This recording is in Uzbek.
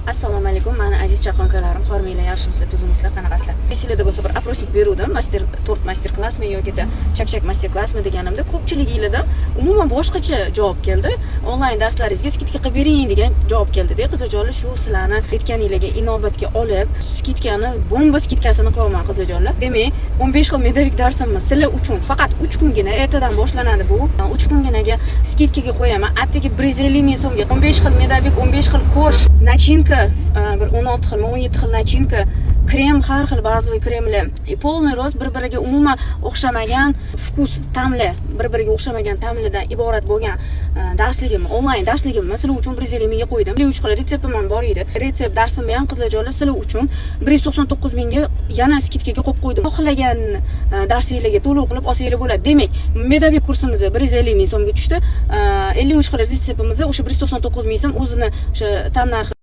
Assalomu alaykum, mani aziz chaqonqalarim, hormanglar, yaxshimisizlar, tuzimizlar, qanaqasizlar? Sizlarda bo'lsa bir aprosnik beruvdim, to'rt master klassmi yoki chak master klassmi deganimda ko'pchiligingizda umuman boshqacha javob keldi. Onlayn darslaringizga skidka qilib bering degan javob keldi-da. Qizlarjonlar, shu sizlarni aytganingizga inobatga olib, skidkani bomba skidkasini qilaman qizlarjonlar. Demak, 15 xil medavik darsimni sizlar uchun faqat 3 kungina ertadan boshlanadi bu. 3 kunginaga skidkaga qo'yaman. Atigi 150 ming so'mga 15 xil medavik, 15 xil korsh, nachinka, bir 16 xil, 17 xil nachinka, krem, har xil bazaviy kremlar, полный rost bir-biriga umuman o'xshamagan vkus, ta'mlar, bir-biriga o'xshamagan ta'mlardan iborat bo'lgan darsligim, onlayn darsligimni sizlar uchun 150 mingga qo'ydim. 3 xil retseptim ham bor edi. Retsept darsimni ham qizlarjonlar sizlar uchun 199 mingga yana skidkaga qo'yib qo'ydim. Xohlagan darsingizlarga to'lov qilib olsanglar bo'ladi. Demak, medaviy kursimiz 150 ming so'mga tushdi. 53 xil retseptimiz o'sha 199 ming so'm o'zini o'sha tan narxi